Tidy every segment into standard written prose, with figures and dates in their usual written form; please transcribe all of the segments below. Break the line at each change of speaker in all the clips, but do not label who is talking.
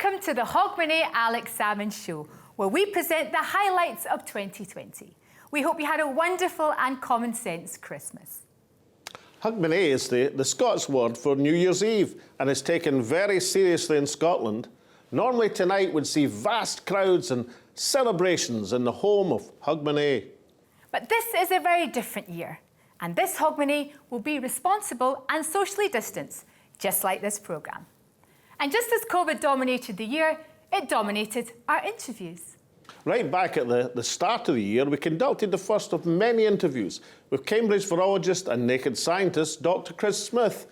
Welcome to the Hogmanay Alex Salmond Show, where we present the highlights of 2020. We hope you had a wonderful and common sense Christmas.
Hogmanay is the Scots word for New Year's Eve and is taken very seriously in Scotland. Normally tonight would see vast crowds and celebrations in the home of Hogmanay. But this is a very different year, and this Hogmanay will be responsible and socially distanced, just like this programme. And just as COVID dominated the year, it dominated our interviews. Right back at the start of the year, we conducted the first of many interviews with Cambridge virologist and naked scientist Dr. Chris Smith.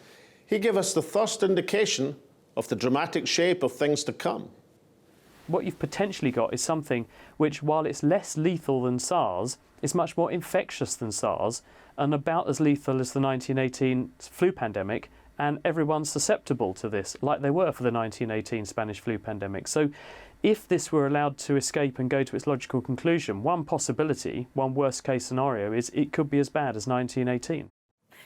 He gave us the first indication of the dramatic shape of things to come.
What you've potentially got is something which, while it's less lethal than SARS, is much more infectious than SARS and about as lethal as the 1918 flu pandemic, and everyone's susceptible to this, like they were for the 1918 Spanish flu pandemic. So if this were allowed to escape and go to its logical conclusion, one possibility, one worst case scenario, is it could be as bad as 1918.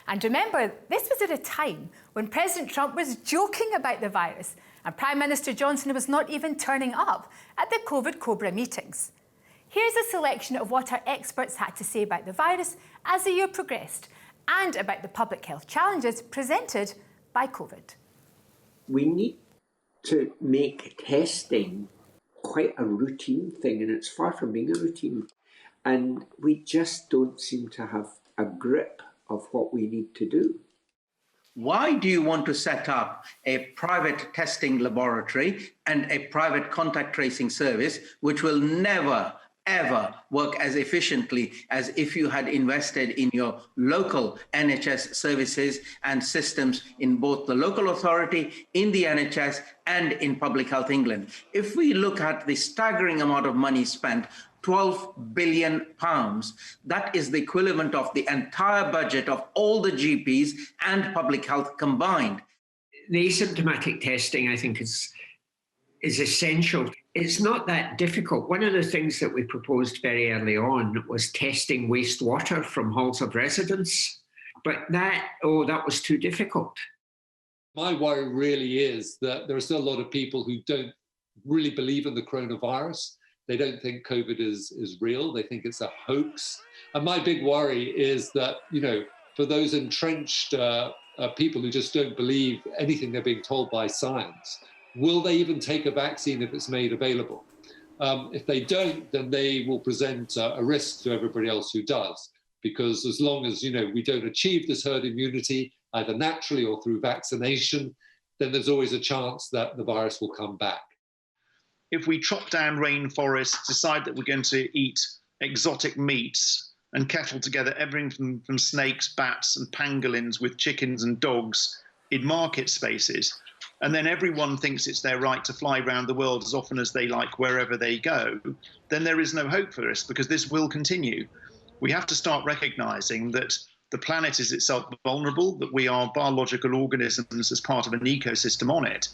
And remember, this was at a time when President Trump was joking about the virus and Prime Minister Johnson was not even turning up at the COVID Cobra meetings. Here's a selection of what our experts had to say about the virus as the year progressed and about the public health challenges presented by COVID.
We need to make testing quite a routine thing, and it's far from being a routine. And we just don't seem to have a grip of what we need to do.
Why do you want to set up a private testing laboratory and a private contact tracing service which will never, ever work as efficiently as if you had invested in your local NHS services and systems in both the local authority, in the NHS, and in Public Health England? If we look at the staggering amount of money spent, £12 billion, that is the equivalent of the entire budget of all the GPs and public health combined.
The asymptomatic testing, I think, is essential. It's not that difficult. One of the things that we proposed very early on was testing wastewater from halls of residence, but that was too difficult.
My worry really is that there are still a lot of people who don't really believe in the coronavirus. They don't think COVID is real. They think it's a hoax. And my big worry is that, for those entrenched people who just don't believe anything they're being told by science, will they even take a vaccine if it's made available? If they don't, then they will present a risk to everybody else who does. Because as long as, we don't achieve this herd immunity, either naturally or through vaccination, then there's always a chance that the virus will come back.
If we chop down rainforests, decide that we're going to eat exotic meats and kettle together everything from snakes, bats and pangolins with chickens and dogs in market spaces, and then everyone thinks it's their right to fly around the world as often as they like wherever they go, then there is no hope for us, because this will continue. We have to start recognising that the planet is itself vulnerable, that we are biological organisms as part of an ecosystem on it.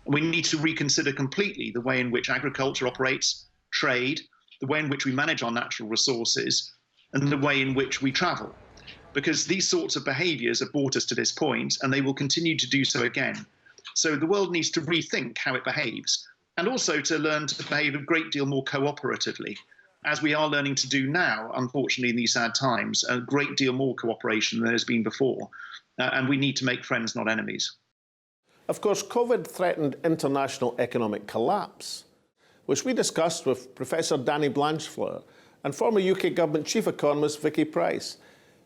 We need to reconsider completely the way in which agriculture operates, trade, the way in which we manage our natural resources, and the way in which we travel. Because these sorts of behaviours have brought us to this point, and they will continue to do so again. So the world needs to rethink how it behaves, and also to learn to behave a great deal more cooperatively, as we are learning to do now, unfortunately, in these sad times, a great deal more cooperation than there has been before. And we need to make friends, not enemies.
Of course, COVID threatened international economic collapse, which we discussed with Professor Danny Blanchflower and former UK Government Chief Economist Vicky Price.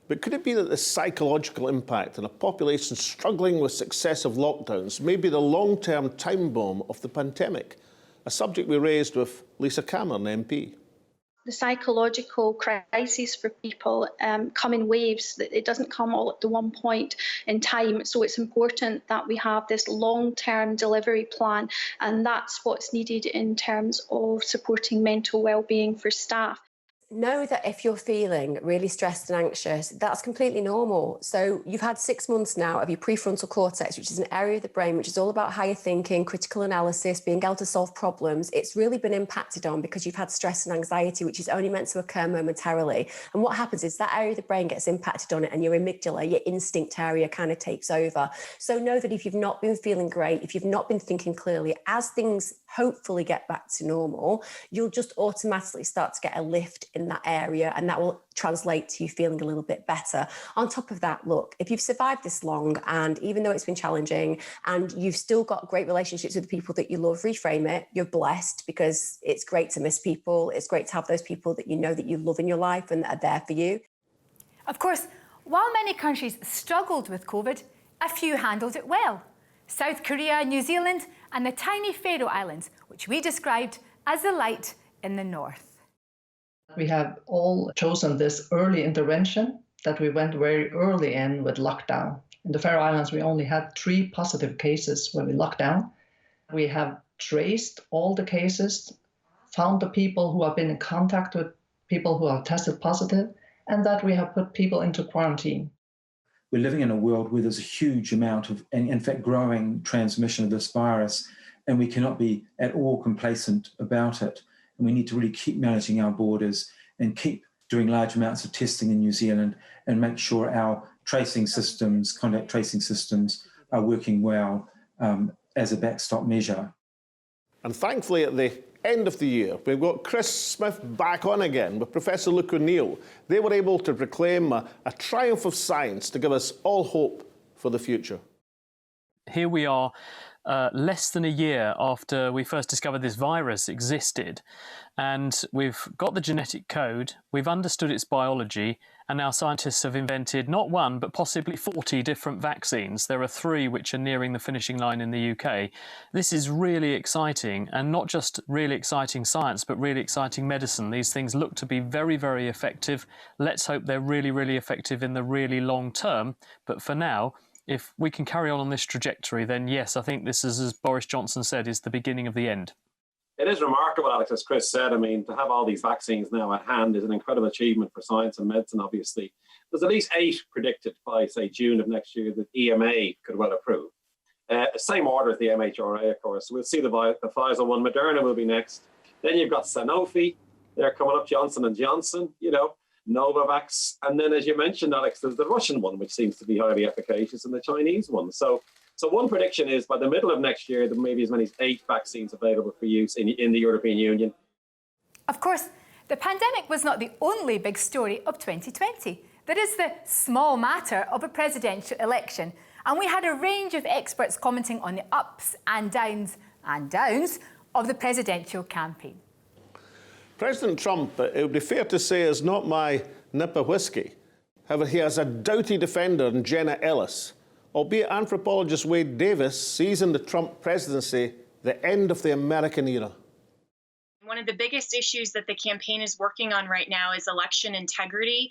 But could it be that the psychological impact on a population struggling with successive lockdowns may be the long-term time bomb of the pandemic? A subject we raised with Lisa Cameron, MP.
The psychological crises for people come in waves. It doesn't come all at the one point in time. So it's important that we have this long-term delivery plan, and that's what's needed in terms of supporting mental well-being for staff.
Know that if you're feeling really stressed and anxious, that's completely normal. So you've had 6 months now of your prefrontal cortex, which is an area of the brain which is all about higher thinking, critical analysis, being able to solve problems. It's really been impacted on because you've had stress and anxiety, which is only meant to occur momentarily. And what happens is that area of the brain gets impacted on it, and your amygdala, your instinct area, kind of takes over. So know that if you've not been feeling great, if you've not been thinking clearly, as things hopefully get back to normal, you'll just automatically start to get a lift in that area, and that will translate to you feeling a little bit better. On top of that, look, if you've survived this long, and even though it's been challenging and you've still got great relationships with the people that you love, reframe it. You're blessed, because it's great to miss people. It's great to have those people that you know that you love in your life and that are there for you.
Of course, while many countries struggled with COVID, a few handled it well. South Korea, New Zealand, and the tiny Faroe Islands, which we described as the light in the north.
We have all chosen this early intervention, that we went very early in with lockdown. In the Faroe Islands, we only had 3 positive cases when we locked down. We have traced all the cases, found the people who have been in contact with people who have tested positive, and that we have put people into quarantine.
We're living in a world where there's a huge amount of, and in fact, growing transmission of this virus, and we cannot be at all complacent about it. And we need to really keep managing our borders and keep doing large amounts of testing in New Zealand and make sure our tracing systems, contact tracing systems, are working well as a backstop measure.
And thankfully, at the end of the year, we've got Chris Smith back on again with Professor Luke O'Neill. They were able to proclaim a triumph of science to give us all hope for the future.
Here we are, less than a year after we first discovered this virus existed, and we've got the genetic code, we've understood its biology, and our scientists have invented not one but possibly 40 different vaccines. There are 3 which are nearing the finishing line in the UK. This is really exciting, and not just really exciting science but really exciting medicine. These things look to be very, very effective. Let's hope they're really, really effective in the really long term. But for now, if we can carry on this trajectory, then yes, I think this is, as Boris Johnson said, is the beginning of the end.
It is remarkable, Alex, as Chris said. I mean, to have all these vaccines now at hand is an incredible achievement for science and medicine, obviously. There's at least 8 predicted by, say, June of next year that EMA could well approve. Same order as the MHRA, of course. We'll see the Pfizer one. Moderna will be next. Then you've got Sanofi. They're coming up, Johnson & Johnson, Novavax. And then, as you mentioned, Alex, there's the Russian one, which seems to be highly efficacious, and the Chinese one. So one prediction is by the middle of next year, there may be as many as 8 vaccines available for use in the European Union.
Of course, the pandemic was not the only big story of 2020. There is the small matter of a presidential election, and we had a range of experts commenting on the ups and downs of the presidential campaign.
President Trump, it would be fair to say, is not my nip of whiskey. However, he has a doughty defender in Jenna Ellis, albeit anthropologist Wade Davis sees in the Trump presidency the end of the American era.
One of the biggest issues that the campaign is working on right now is election integrity.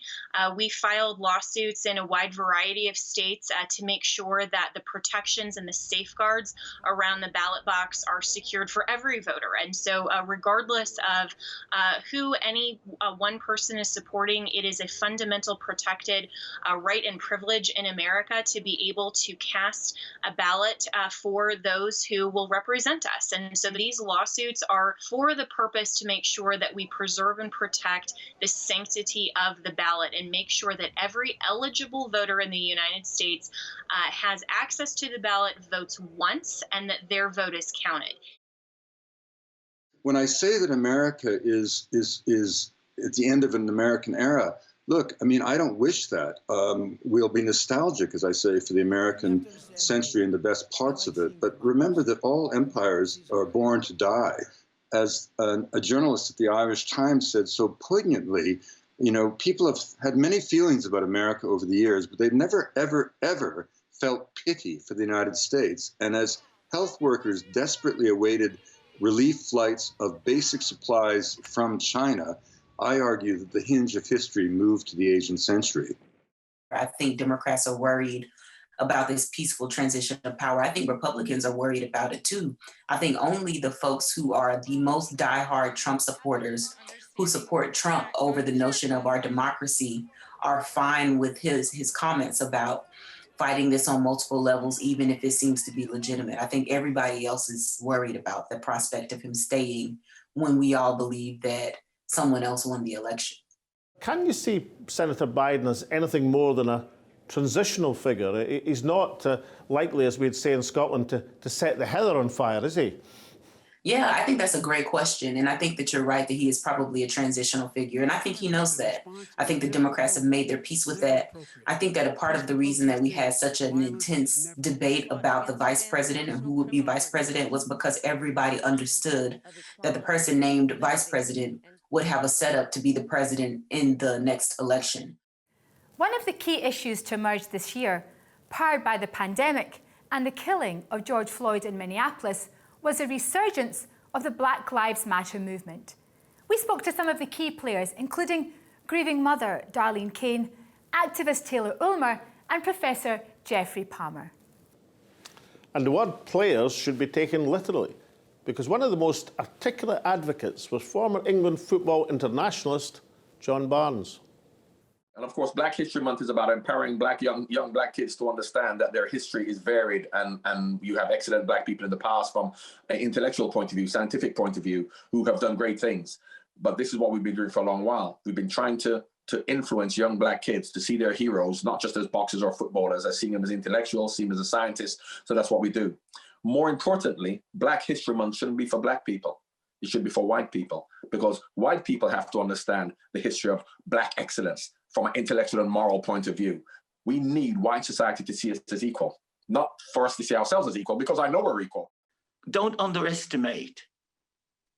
We filed lawsuits in a wide variety of states to make sure that the protections and the safeguards around the ballot box are secured for every voter. And so regardless of who any one person is supporting, it is a fundamental protected right and privilege in America to be able to cast a ballot for those who will represent us. And so these lawsuits are for the purpose to make sure that we preserve and protect the sanctity of the ballot and make sure that every eligible voter in the United States has access to the ballot, votes once, and that their vote is counted.
When I say that America is at the end of an American era, look, I mean, I don't wish that. We'll be nostalgic, as I say, for the American century and the best parts of it. But remember that all empires are born to die. As a journalist at the Irish Times said so poignantly, people have had many feelings about America over the years, but they've never, ever, ever felt pity for the United States. And as health workers desperately awaited relief flights of basic supplies from China, I argue that the hinge of history moved to the Asian century.
I think Democrats are worried about this peaceful transition of power. I think Republicans are worried about it too. I think only the folks who are the most diehard Trump supporters, who support Trump over the notion of our democracy, are fine with his comments about fighting this on multiple levels, even if it seems to be legitimate. I think everybody else is worried about the prospect of him staying when we all believe that someone else won the election.
Can you see Senator Biden as anything more than a transitional figure? He's not likely, as we'd say in Scotland, to set the heather on fire, is he?
Yeah, I think that's a great question. And I think that you're right that he is probably a transitional figure. And I think he knows that. I think the Democrats have made their peace with that. I think that a part of the reason that we had such an intense debate about the vice president and who would be vice president was because everybody understood that the person named vice president would have a setup to be the president in the next election.
One of the key issues to emerge this year, powered by the pandemic and the killing of George Floyd in Minneapolis, was a resurgence of the Black Lives Matter movement. We spoke to some of the key players, including grieving mother Darlene Kane, activist Taylor Ulmer, and Professor Jeffrey Palmer.
And the word players should be taken literally, because one of the most articulate advocates was former England football internationalist John Barnes.
And of course, Black History Month is about empowering young Black kids to understand that their history is varied, and you have excellent Black people in the past from an intellectual point of view, scientific point of view, who have done great things. But this is what we've been doing for a long while. We've been trying to influence young Black kids to see their heroes, not just as boxers or footballers, as seeing them as intellectuals, seeing them as a scientist. So that's what we do. More importantly, Black History Month shouldn't be for Black people. It should be for white people, because white people have to understand the history of Black excellence from an intellectual and moral point of view. We need white society to see us as equal, not for us to see ourselves as equal, because I know we're equal.
Don't underestimate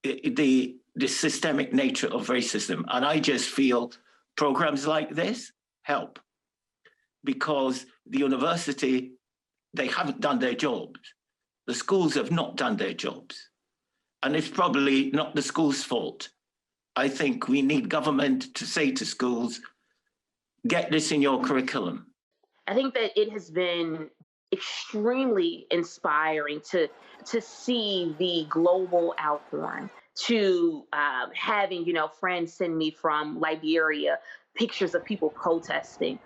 the systemic nature of racism. And I just feel programs like this help, because the university, they haven't done their jobs. The schools have not done their jobs. And it's probably not the school's fault. I think we need government to say to schools, get this in your curriculum.
I think that it has been extremely inspiring to see the global outpouring, to having, friends send me from Liberia pictures of people protesting,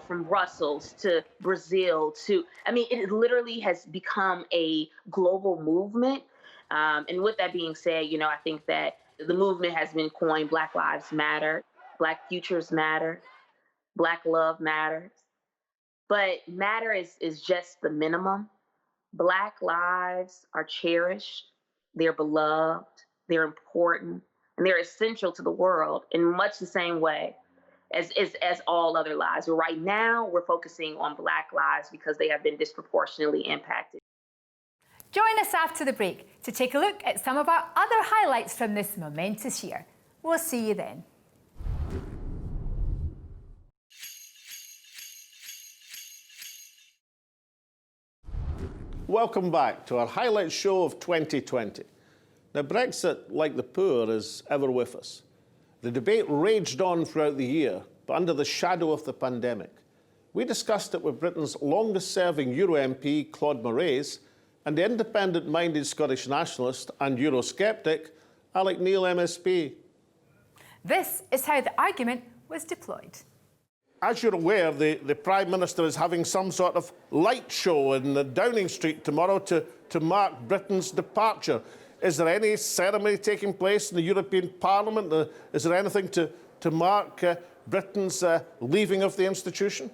from Brussels to Brazil it literally has become a global movement. And with that being said, I think that the movement has been coined Black Lives Matter, Black Futures Matter, Black Love Matters. But matter is just the minimum. Black lives are cherished, they're beloved, they're important, and they're essential to the world in much the same way as all other lives. But right now, we're focusing on Black lives because they have been disproportionately impacted.
Join us after the break to take a look at some of our other highlights from this momentous year. We'll see you then.
Welcome back to our highlight show of 2020. Now, Brexit, like the poor, is ever with us. The debate raged on throughout the year, but under the shadow of the pandemic. We discussed it with Britain's longest-serving Euro MP, Claude Moraes, and the independent-minded Scottish nationalist and Eurosceptic, Alex Neil MSP.
This is how the argument was deployed.
As you're aware, the Prime Minister is having some sort of light show in the Downing Street tomorrow to mark Britain's departure. Is there any ceremony taking place in the European Parliament? Is there anything to mark Britain's leaving of the institution?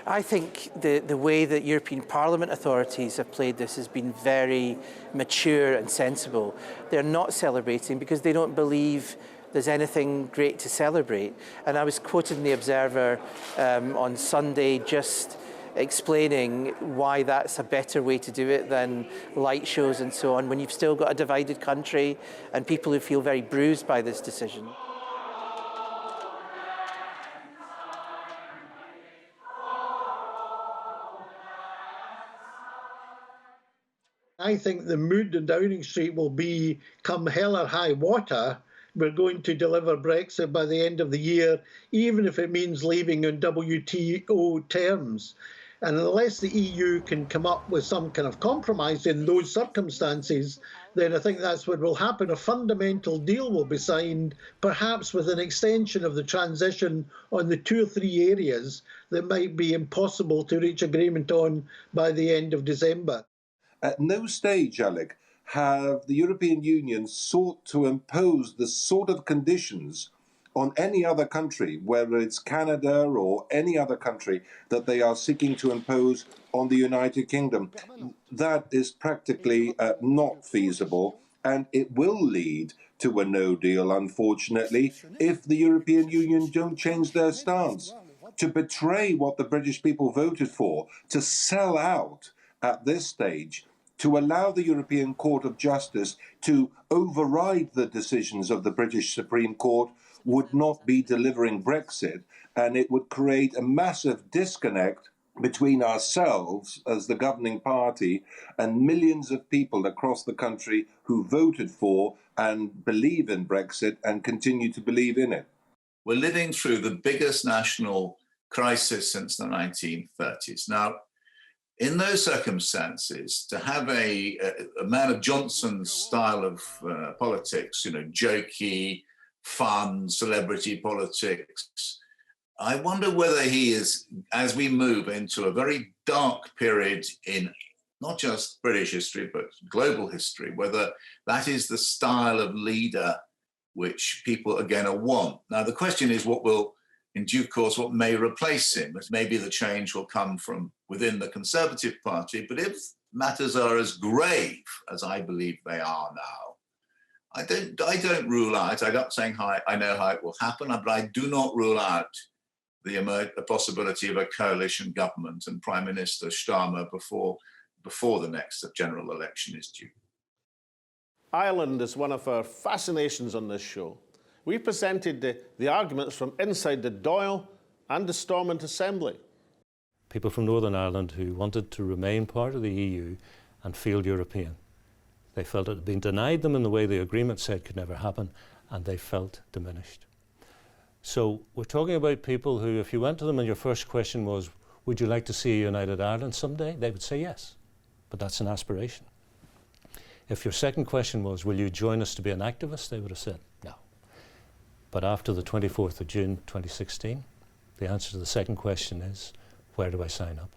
I think the way that European Parliament authorities have played this has been very mature and sensible. They're not celebrating because they don't believe there's anything great to celebrate. And I was quoted in The Observer on Sunday just explaining why that's a better way to do it than light shows and so on, when you've still got a divided country and people who feel very bruised by this decision.
I think the mood in Downing Street will be, come hell or high water, we're going to deliver Brexit by the end of the year, even if it means leaving on WTO terms. And unless the EU can come up with some kind of compromise in those circumstances, then I think that's what will happen. A fundamental deal will be signed, perhaps with an extension of the transition on the 2 or 3 areas that might be impossible to reach agreement on by the end of December.
At no stage, Alec, have the European Union sought to impose the sort of conditions on any other country, whether it's Canada or any other country that they are seeking to impose on the United Kingdom. That is practically not feasible, and it will lead to a no deal, unfortunately, if the European Union don't change their stance. To betray what the British people voted for, to sell out at this stage, to allow the European Court of Justice to override the decisions of the British Supreme Court would not be delivering Brexit, and it would create a massive disconnect between ourselves as the governing party and millions of people across the country who voted for and believe in Brexit and continue to believe in it.
We're living through the biggest national crisis since the 1930s. Now, in those circumstances, to have a man of Johnson's style of politics, jokey, fun, celebrity politics, I wonder whether he is, as we move into a very dark period in not just British history, but global history, whether that is the style of leader which people again want. Now, the question is in due course, what may replace him? Maybe the change will come from within the Conservative Party, but if matters are as grave as I believe they are now, I don't rule out, I'm not saying I know how it will happen, but I do not rule out the possibility of a coalition government and Prime Minister Starmer before the next general election is due.
Ireland is one of our fascinations on this show. We presented the arguments from inside the Dáil and the Stormont Assembly.
People from Northern Ireland who wanted to remain part of the EU and feel European. They felt it had been denied them in the way the agreement said could never happen, and they felt diminished. So we're talking about people who, if you went to them and your first question was, would you like to see a united Ireland someday? They would say yes, but that's an aspiration. If your second question was, will you join us to be an activist? They would have said no. But after the 24th of June 2016, the answer to the second question is, where do I sign up?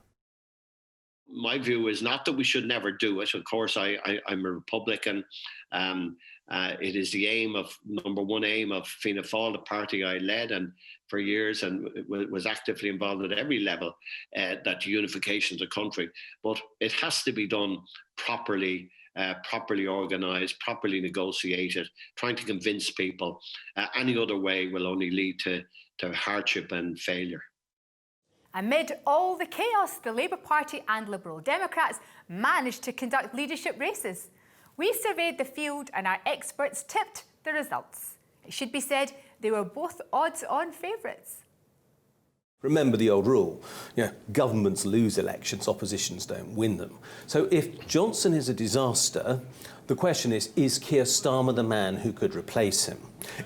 My view is not that we should never do it. Of course, I'm a Republican. It is the aim of, number one aim of Fianna Fáil, the party I led and for years and was actively involved at every level, that unification of the country. But it has to be done properly, properly organised, properly negotiated, trying to convince people. Any other way will only lead to hardship and failure.
Amid all the chaos, the Labour Party and Liberal Democrats managed to conduct leadership races. We surveyed the field and our experts tipped the results. It should be said they were both odds-on favourites.
Remember the old rule, governments lose elections, oppositions don't win them. So if Johnson is a disaster, the question is Keir Starmer the man who could replace him?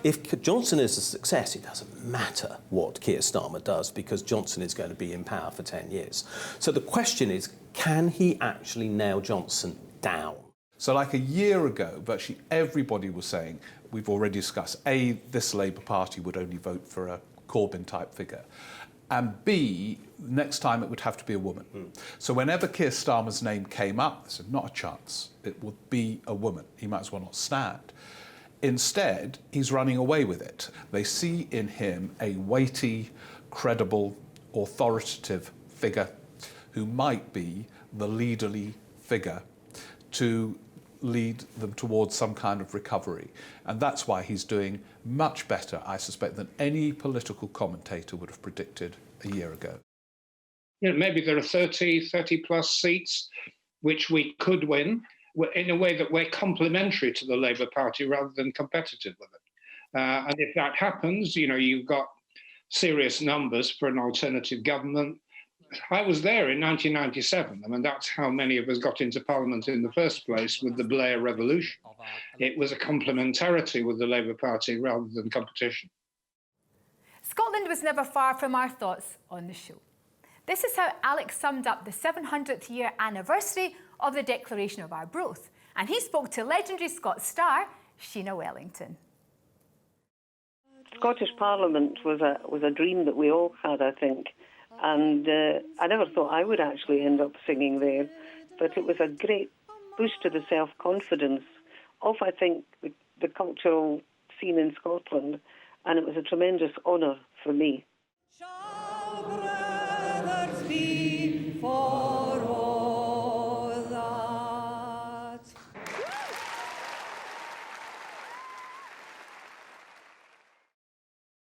If Johnson is a success, it doesn't matter what Keir Starmer does because Johnson is going to be in power for 10 years. So the question is, can he actually nail Johnson down?
So like a year ago, virtually everybody was saying, we've already discussed, A, this Labour Party would only vote for a Corbyn-type figure, and B, next time it would have to be a woman. So whenever Keir Starmer's name came up, they said, not a chance, it would be a woman. He might as well not stand. Instead, he's running away with it. They see in him a weighty, credible, authoritative figure who might be the leaderly figure to lead them towards some kind of recovery. And that's why he's doing much better, I suspect, than any political commentator would have predicted a year ago.
Maybe there are 30 plus seats which we could win in a way that we're complementary to the Labour Party rather than competitive with it. And if that happens, you've got serious numbers for an alternative government. I was there in 1997. I mean, that's how many of us got into Parliament in the first place with the Blair Revolution. It was a complementarity with the Labour Party rather than competition.
Scotland was never far from our thoughts on the show. This is how Alex summed up the 700th year anniversary of the Declaration of Arbroath, and he spoke to legendary Scots star Sheena Wellington.
Scottish Parliament was a dream that we all had, I think. And I never thought I would actually end up singing there, but it was a great boost to the self-confidence of, I think, the cultural scene in Scotland. and it was a tremendous honour for me.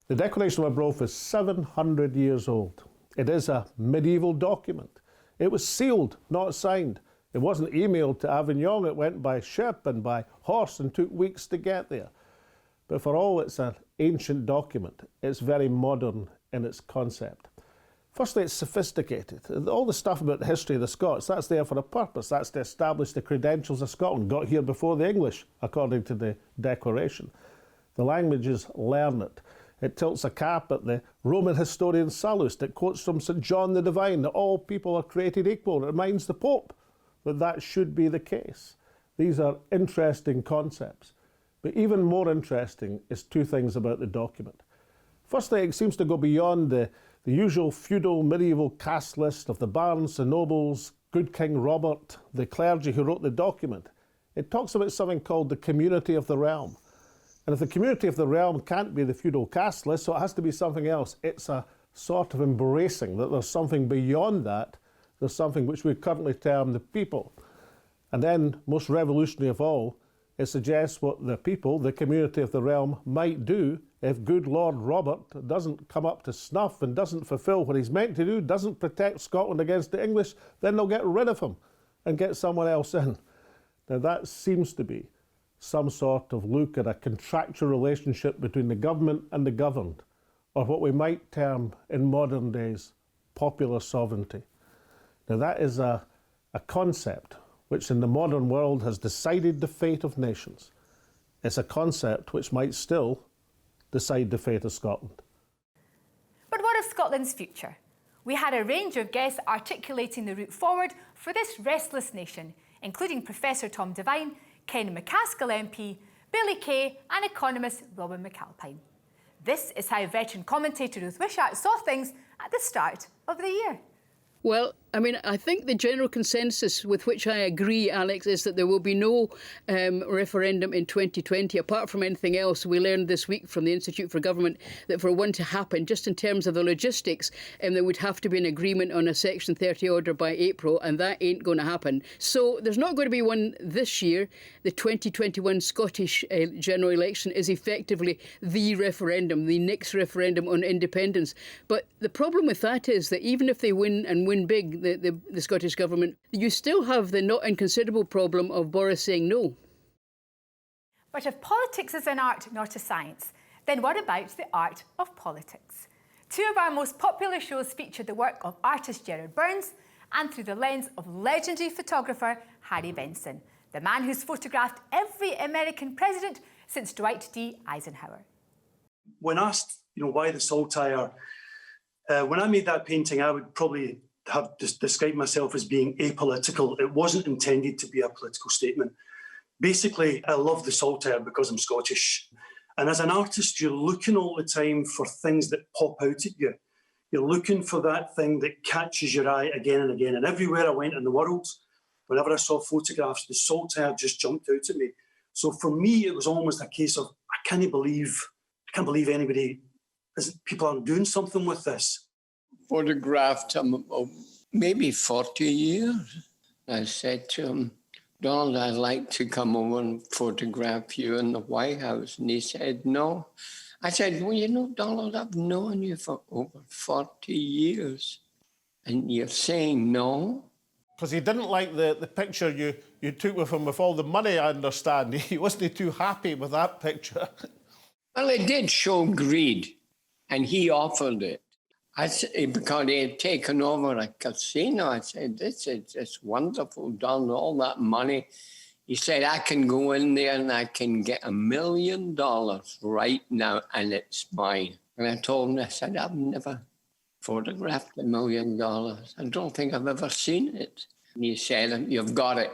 The Declaration of Arbroath is 700 years old. It is a medieval document. It was sealed, not signed. It wasn't emailed to Avignon. It went by ship and by horse and took weeks to get there. But for all it's an ancient document, it's very modern in its concept. Firstly, it's sophisticated. All the stuff about the history of the Scots, that's there for a purpose. That's to establish the credentials of Scotland. Got here before the English, according to the Declaration. The language is learned. It tilts a cap at the Roman historian Sallust. It quotes from St. John the Divine that all people are created equal. It reminds the Pope that that should be the case. These are interesting concepts. But even more interesting is two things about the document. Firstly, it seems to go beyond the usual feudal medieval caste list of the barons, the nobles, good King Robert, the clergy who wrote the document. It talks about something called the community of the realm. And if the community of the realm can't be the feudal caste list, so it has to be something else. It's a sort of embracing that there's something beyond that. There's something which we currently term the people. And then, most revolutionary of all, it suggests what the people, the community of the realm, might do if good Lord Robert doesn't come up to snuff and doesn't fulfil what he's meant to do, doesn't protect Scotland against the English, then they'll get rid of him and get someone else in. Now that seems to be some sort of look at a contractual relationship between the government and the governed, or what we might term in modern days popular sovereignty. Now that is a concept which in the modern world has decided the fate of nations. It's a concept which might still decide the fate of Scotland.
But what of Scotland's future? We had a range of guests articulating the route forward for this restless nation, including Professor Tom Devine, Ken McCaskill MP, Billy Kay and economist Robin McAlpine. This is how veteran commentator Ruth Wishart saw things at the start of the year.
Well, I mean, I think the general consensus with which I agree, Alex, is that there will be no referendum in 2020. Apart from anything else, we learned this week from the Institute for Government that for one to happen, just in terms of the logistics, there would have to be an agreement on a Section 30 order by April, and that ain't going to happen. So there's not going to be one this year. The 2021 Scottish general election is effectively the referendum, the next referendum on independence. But the problem with that is that even if they win and win big, the Scottish Government, you still have the not inconsiderable problem of Boris saying no.
But if politics is an art, not a science, then what about the art of politics? Two of our most popular shows featured the work of artist Gerard Burns and through the lens of legendary photographer Harry Benson, the man who's photographed every American president since Dwight D. Eisenhower.
When asked, why the saltire, when I made that painting, I would probably have described myself as being apolitical. It wasn't intended to be a political statement. Basically, I love the saltire because I'm Scottish. And as an artist, you're looking all the time for things that pop out at you. You're looking for that thing that catches your eye again and again. And everywhere I went in the world, whenever I saw photographs, the saltire just jumped out at me. So for me, it was almost a case of, I can't believe anybody, people aren't doing something with this.
Photographed him maybe 40 years. I said to him, Donald, I'd like to come over and photograph you in the White House. And he said, no. I said, well, Donald, I've known you for over 40 years. And you're saying no?
Because he didn't like the picture you took with him with all the money, I understand. He wasn't too happy with that picture.
Well, it did show greed, and he offered it. I said, because he had taken over a casino. I said, it's wonderful, Donald, all that money. He said, I can go in there and I can get $1 million right now, and it's mine. And I told him, I said, I've never photographed $1 million. I don't think I've ever seen it. And he said, you've got it.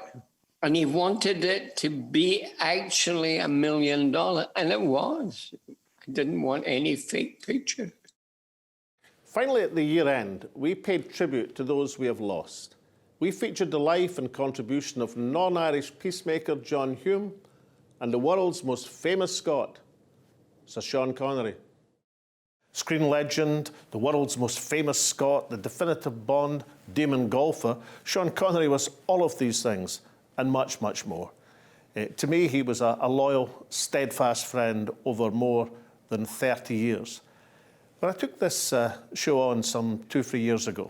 And he wanted it to be actually $1 million, and it was. I didn't want any fake picture.
Finally, at the year end, we paid tribute to those we have lost. We featured the life and contribution of non-Irish peacemaker John Hume and the world's most famous Scot, Sir Sean Connery. Screen legend, the world's most famous Scot, the definitive Bond, demon golfer, Sean Connery was all of these things and much, much more. To me, he was a loyal, steadfast friend over more than 30 years. When I took this show on some 2-3 years ago,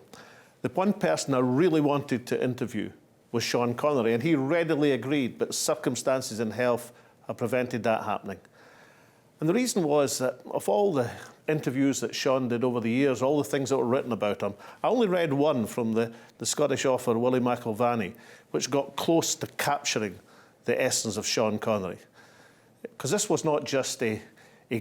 the one person I really wanted to interview was Sean Connery, and he readily agreed, but circumstances in health have prevented that happening. And the reason was that of all the interviews that Sean did over the years, all the things that were written about him, I only read one from the Scottish author Willie McIlvanney, which got close to capturing the essence of Sean Connery. Because this was not just a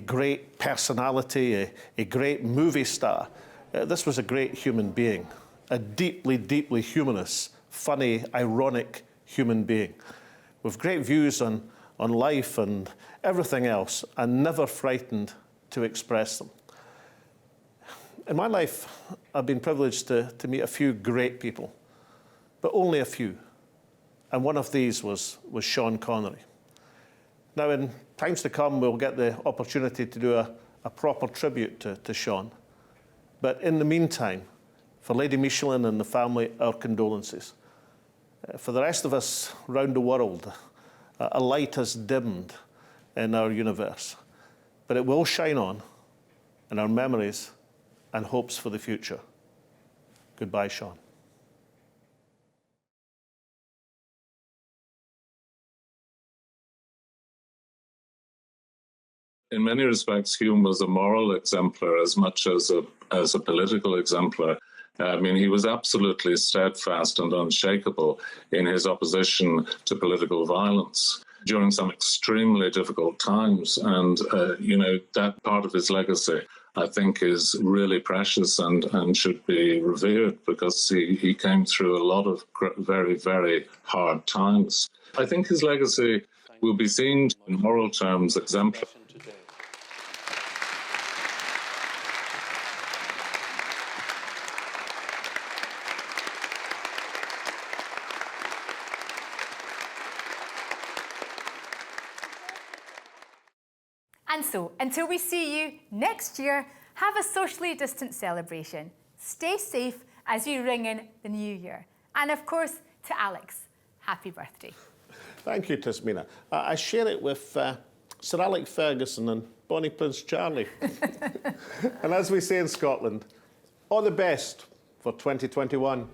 great personality, a great movie star. This was a great human being, a deeply, deeply humanist, funny, ironic human being, with great views on life and everything else, and never frightened to express them. In my life, I've been privileged to meet a few great people, but only a few. And one of these was Sean Connery. Now, in times to come, we'll get the opportunity to do a proper tribute to Sean. But in the meantime, for Lady Michelin and the family, our condolences. For the rest of us round the world, a light has dimmed in our universe, but it will shine on in our memories and hopes for the future. Goodbye, Sean.
In many respects, Hume was a moral exemplar as much as a political exemplar. I mean, he was absolutely steadfast and unshakable in his opposition to political violence during some extremely difficult times. And, that part of his legacy, I think, is really precious and should be revered, because he came through a lot of very, very hard times. I think his legacy will be seen in moral terms exemplary.
And so, until we see you next year, have a socially distant celebration. Stay safe as you ring in the new year. And of course, to Alex, happy birthday.
Thank you, Tasmina. I share it with Sir Alex Ferguson and Bonnie Prince Charlie. And as we say in Scotland, all the best for 2021.